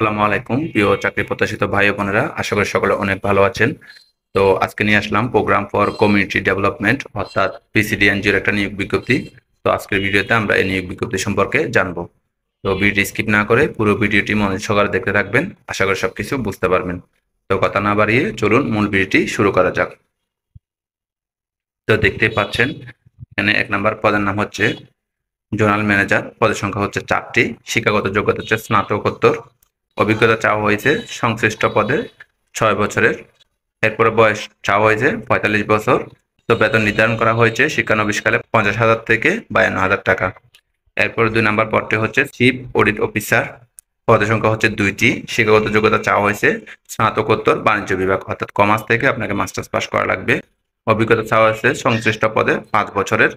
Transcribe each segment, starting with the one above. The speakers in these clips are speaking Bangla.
আসসালামু আলাইকুম প্রিয় চাকরি প্রত্যাশিত ভাই ও বোনেরা, আশা করি সকলে অনেক ভালো আছেন। তো আজকে নিয়ে আসলাম প্রোগ্রাম ফর কমিউনিটি ডেভেলপমেন্ট অর্থাৎ পিসিডিএনজির একটা নিয়োগ বিজ্ঞপ্তি। তো আজকের ভিডিওতে আমরা এই নিয়োগ বিজ্ঞপ্তি সম্পর্কে জানবো। তো ভিডিও স্কিপ না করে পুরো ভিডিওটি মনোযোগ সহকারে দেখতে থাকবেন, আশা করি সবকিছু বুঝতে পারবেন। তো কথা না বাড়িয়ে চলুন মূল ভিডিওটি শুরু করা যাক। তো দেখতেই পাচ্ছেন এখানে 1 নম্বর পদের নাম হচ্ছে জোনাল ম্যানেজার, পদের সংখ্যা হচ্ছে 4টি। শিক্ষাগত যোগ্যতা হচ্ছে স্নাতকোত্তর। অভিজ্ঞতা চাওয়া হয়েছে সংশ্লিষ্ট পদে 6 বছরের। এরপরে বয়স চাওয়া হয়েছে 45 বছর। তো বেতন নির্ধারণ করা হয়েছে শিক্ষানবিশকালে 50,000 থেকে 52,000 টাকা। এরপর 2 নম্বর পদটি হচ্ছে চিফ অডিট অফিসার, পদের সংখ্যা হচ্ছে 2টি। শিক্ষাগত যোগ্যতা চাওয়া হয়েছে স্নাতকোত্তর বাণিজ্য বিভাগ অর্থাৎ কমার্স থেকে আপনাকে মাস্টার্স পাস করা লাগবে। অভিজ্ঞতা চাওয়া হয়েছে সংশ্লিষ্ট পদে 5 বছরের।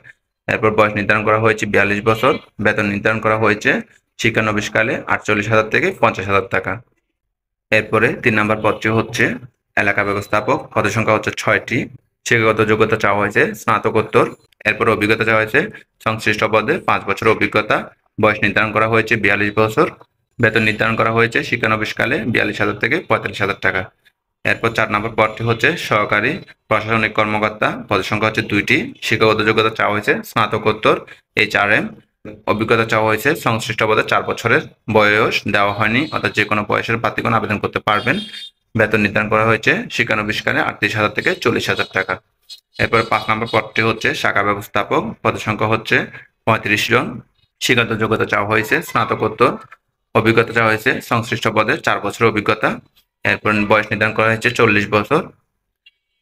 এরপর বয়স নির্ধারণ করা হয়েছে 42 বছর। বেতন নির্ধারণ করা হয়েছে শিক্ষানবিশকালে 48,000 থেকে 50,000 টাকা। এরপরে 3 নম্বর পদটি হচ্ছে এলাকা ব্যবস্থাপক, পদের সংখ্যা হচ্ছে 6টি। শিক্ষাগত যোগ্যতা চাওয়া হয়েছে স্নাতকোত্তর। এরপর অভিজ্ঞতা চাওয়া হয়েছে সংশ্লিষ্ট পদে 5 বছর অভিজ্ঞতা। বয়স নির্ধারণ করা হয়েছে 42 বছর। বেতন নির্ধারণ করা হয়েছে শিক্ষানবিশকালে 42,000 থেকে 45,000 টাকা। এরপর 4 নম্বর পদটি হচ্ছে সহকারী প্রশাসনিক কর্মকর্তা, পদের সংখ্যা হচ্ছে 2টি। শিক্ষাগত যোগ্যতা চাওয়া হয়েছে স্নাতকোত্তর HRM। অভিজ্ঞতা চাওয়া হয়েছে সংশ্লিষ্ট পদে 4 বছরের। বয়স দেওয়া হয়নি, অর্থাৎ যে কোনো বয়সের প্রার্থীগণ আবেদন করতে পারবেন। বেতন নির্ধারণ করা হয়েছে শিক্ষানবিশকালে 38,000 থেকে 40,000 টাকা। এরপর 5 নম্বর পদটি হচ্ছে শাখা ব্যবস্থাপক, পদের সংখ্যা হচ্ছে 35 জন। শিক্ষাগত যোগ্যতা চাওয়া হয়েছে স্নাতকোত্তর। অভিজ্ঞতা চাওয়া হয়েছে সংশ্লিষ্ট পদে 4 বছরের অভিজ্ঞতা। এরপর বয়স নির্ধারণ করা হয়েছে 40 বছর।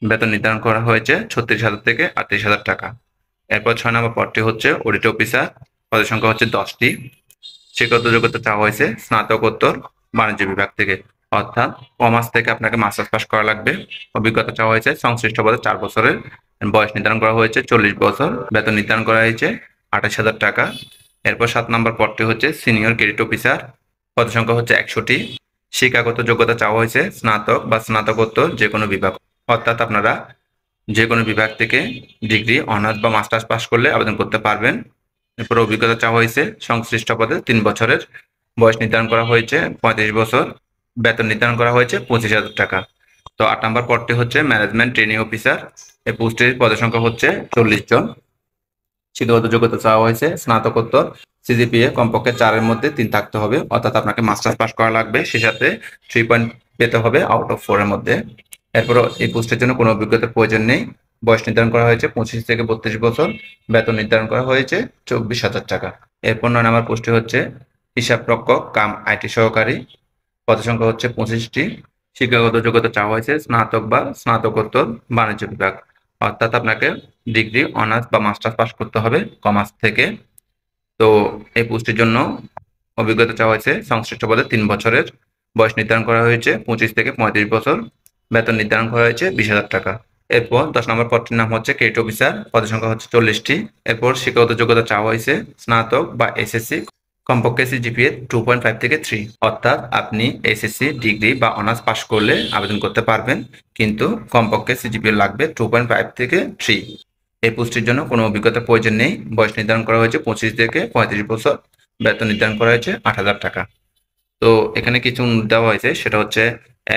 বেতন নির্ধারণ করা হয়েছে 36,000 থেকে 38,000 টাকা। এরপর 6 নম্বর পদটি হচ্ছে অডিট অফিসার, পদের সংখ্যা হচ্ছে 10টি। শিক্ষাগত যোগ্যতা চাওয়া হয়েছে স্নাতকোত্তর বাণিজ্য বিভাগ থেকে, অর্থাৎ কমার্স থেকে আপনাকে মাস্টার্স পাস করা লাগবে। অভিজ্ঞতা চাওয়া হয়েছে সংশ্লিষ্ট পদে 4 বছরের। বয়স নির্ধারণ করা হয়েছে 40 বছর। বেতন নির্ধারণ করা হয়েছে 28,000 টাকা। এরপর 7 নম্বর পদটি হচ্ছে সিনিয়র ক্রেডিট অফিসার, পদের সংখ্যা হচ্ছে 100টি। শিক্ষাগত যোগ্যতা চাওয়া হয়েছে স্নাতক বা স্নাতকোত্তর যে কোনো বিভাগ, অর্থাৎ আপনারা যে কোনো বিভাগ থেকে ডিগ্রি, অনার্স বা মাস্টার্স পাস করলে আবেদন করতে পারবেন। এরপর অভিজ্ঞতা চাওয়া হয়েছে সংশ্লিষ্ট পদে 3 বছরের। বয়স নির্ধারণ করা হয়েছে 35 বছর। বেতন নির্ধারণ করা হয়েছে 25,000 টাকা। তো 8 নম্বর পদটি হচ্ছে ম্যানেজমেন্ট ট্রেনিং অফিসার, এই পোস্টের পদের সংখ্যা হচ্ছে 40 জন। শিক্ষাগত যোগ্যতা চাওয়া হয়েছে স্নাতকোত্তর। সিজিপিএ কমপক্ষে 4-এর মধ্যে 3 থাকতে হবে, অর্থাৎ আপনাকে মাস্টার্স পাস করা লাগবে, সে সাথে 3 পয়েন্ট পেতে হবে আউট অফ 4-এর মধ্যে। এরপর এই পোস্টের জন্য কোনো অভিজ্ঞতার প্রয়োজন নেই। বয়স নির্ধারণ করা হয়েছে 25 থেকে 32 বছর। বেতন নির্ধারণ করা হয়েছে 24,000 টাকা। এরপর 9 নম্বর পোস্টে হচ্ছে হিসাবরক্ষক কাম আইটি সহকারী, পদের সংখ্যা হচ্ছে 25টি। শিক্ষাগত যোগ্যতা চাওয়া হয়েছে স্নাতক বা স্নাতকোত্তর বাণিজ্য বিভাগ, অর্থাৎ আপনাকে ডিগ্রি, অনার্স বা মাস্টার্স পাস করতে হবে কমার্স থেকে। তো এই পোস্টের জন্য অভিজ্ঞতা চাওয়া হয়েছে সংশ্লিষ্ট পদে 3 বছরের। বয়স নির্ধারণ করা হয়েছে 25 থেকে 35 বছর। বেতন নির্ধারণ করা হয়েছে 20,000 টাকা। এরপর 10 নম্বর পদটির নাম হচ্ছে ক্রেডিট অফিসার, পদের সংখ্যা হচ্ছে 40টি। এরপর শিক্ষাগত যোগ্যতা চাওয়া হয়েছে স্নাতক বা এসএসসি, কমপক্ষে সিজিপিএ 2.5 থেকে 3, অর্থাৎ আপনি এসএসসি, ডিগ্রি বা অনার্স পাস করলে আবেদন করতে পারবেন, কিন্তু কমপক্ষে সিজিপিএ লাগবে 2.5 থেকে 3। এই পোস্টের জন্য কোনো অভিজ্ঞতার প্রয়োজন নেই। বয়স নির্ধারণ করা হয়েছে 25 থেকে 35 বছর। বেতন নির্ধারণ করা হয়েছে 8,000 টাকা। তো এখানে কিছু দেওয়া হয়েছে, সেটা হচ্ছে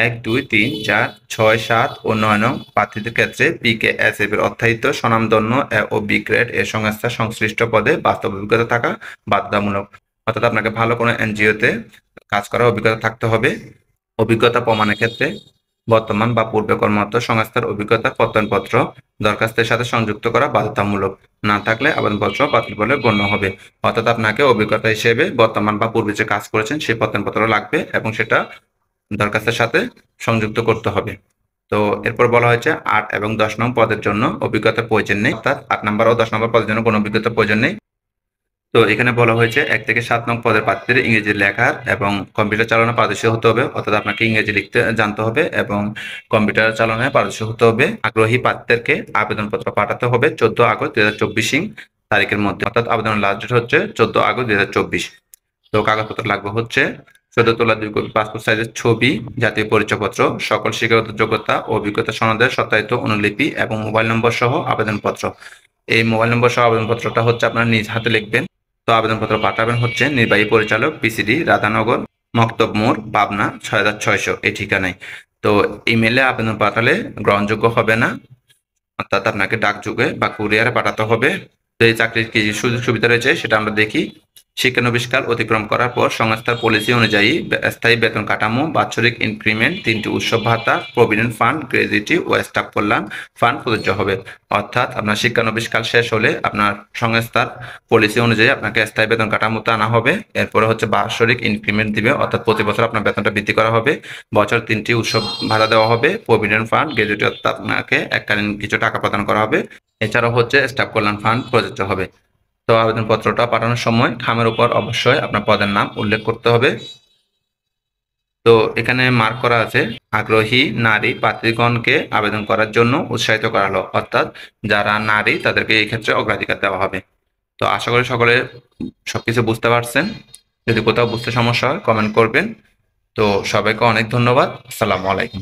1, 2, 3, 4, 6, 7 ও 9 নং প্রার্থীদের ক্ষেত্রে পিকেএসএফ এর অর্থায়িত স্বনামধন্য এ ও বি গ্রেড এর সংস্থা সংশ্লিষ্ট পদে বাস্তব অভিজ্ঞতা থাকা বাধ্যতামূলক, অর্থাৎ আপনাকে ভালো কোনো এনজিওতে কাজ করার অভিজ্ঞতা থাকতে হবে। অভিজ্ঞতা প্রমাণের ক্ষেত্রে বর্তমান বা পূর্বে কর্মরত সংস্থার অভিজ্ঞতা প্রত্যয়নপত্র দরখাস্তের সাথে সংযুক্ত করা বাধ্যতামূলক, না থাকলে আবেদনপত্র বাতিল বলে গণ্য হবে। অর্থাৎ আপনাকে অভিজ্ঞতা হিসেবে বর্তমান বা পূর্বে যে কাজ করেছেন সেই প্রত্যয়নপত্র লাগবে এবং সেটা দরখাস্তের সাথে সংযুক্ত করতে হবে। তো এরপর বলা হয়েছে 8 এবং 10 নং পদের জন্য অভিজ্ঞতার প্রয়োজন নেই, অর্থাৎ 8 নম্বর ও 10 নম্বর পদের জন্য কোনো অভিজ্ঞতার প্রয়োজন নেই। তো এখানে বলা হয়েছে 1 থেকে 7 নং পদের প্রার্থীদের ইংরেজি লেখার এবং কম্পিউটার চালানো পারদর্শী হতে হবে, অর্থাৎ আপনাকে ইংরেজি লিখতে জানতে হবে এবং কম্পিউটার চালানোয় পারদর্শী হতে হবে। আগ্রহী প্রার্থীদেরকে আবেদনপত্র পাঠাতে হবে 14 আগস্ট 2024 তারিখের মধ্যে, অর্থাৎ আবেদনের লাস্ট ডেট হচ্ছে 14 আগস্ট 2024। তো কাগজপত্র লাগবে হচ্ছে সদ্য তোলা 2 কপি পাসপোর্ট সাইজের ছবি, জাতীয় পরিচয়পত্র, সকল শিক্ষাগত যোগ্যতা ও অভিজ্ঞতা সনদের সত্যায়িত অনুলিপি এবং মোবাইল নম্বর সহ আবেদনপত্র। এই মোবাইল নম্বর সহ আবেদনপত্রটা হচ্ছে আপনারা নিজ হাতে লিখবেন। তো আবেদনপত্র পাঠাবেন হচ্ছে নির্বাহী পরিচালক, পিসিডি, রাধানগর, মক্তব মোড়, পাবনা ৬৬০০ এই ঠিকানায়। তো ইমেলে আবেদন পাঠালে গ্রহণযোগ্য হবে না, অর্থাৎ আপনাকে ডাকযোগে বা কুরিয়ারে পাঠাতে হবে। তো এই চাকরির কি সুযোগ সুবিধা রয়েছে সেটা আমরা দেখি। শিক্ষানবিশকাল অতিক্রম করার পর সংস্থার পলিসি অনুযায়ী স্থায়ী বেতন কাঠামো, বাৎসরিক ইনক্রিমেন্ট, 3টি উৎসব ভাতা, প্রভিডেন্ট ফান্ড, গ্র্যাচুইটি ও স্টাফ কল্যাণ ফান্ড প্রযোজ্য হবে। অর্থাৎ আপনার শিক্ষানবিশকাল শেষ হলে আপনার সংস্থার পলিসি অনুযায়ী আপনাকে স্থায়ী বেতন কাঠামোতে আনা হবে। এরপরে হচ্ছে বাৎসরিক ইনক্রিমেন্ট দিবে, অর্থাৎ প্রতি বছর আপনার বেতনটা বৃদ্ধি করা হবে। বছর 3টি উৎসব ভাতা দেওয়া হবে। প্রভিডেন্ট ফান্ড, গ্র্যাচুইটি অর্থাৎ আপনাকে এককালীন কিছু টাকা প্রদান করা হবে। এছাড়াও হচ্ছে স্টাফ কল্যাণ ফান্ড প্রযোজ্য হবে। তো আবেদনপত্রটা পাঠানোর সময় খামের উপর অবশ্যই আপনার পদের নাম উল্লেখ করতে হবে। তো এখানে মার্ক করা আছে আগ্রহী নারী প্রার্থীগণকে আবেদন করার জন্য উৎসাহিত করা হলো, অর্থাৎ যারা নারী তাদেরকে এই ক্ষেত্রে অগ্রাধিকার দেওয়া হবে। তো আশা করি সকলে সবকিছু বুঝতে পারছেন। যদি কোথাও বুঝতে সমস্যা হয় কমেন্ট করবেন। তো সবাইকে অনেক ধন্যবাদ। আসসালামু আলাইকুম।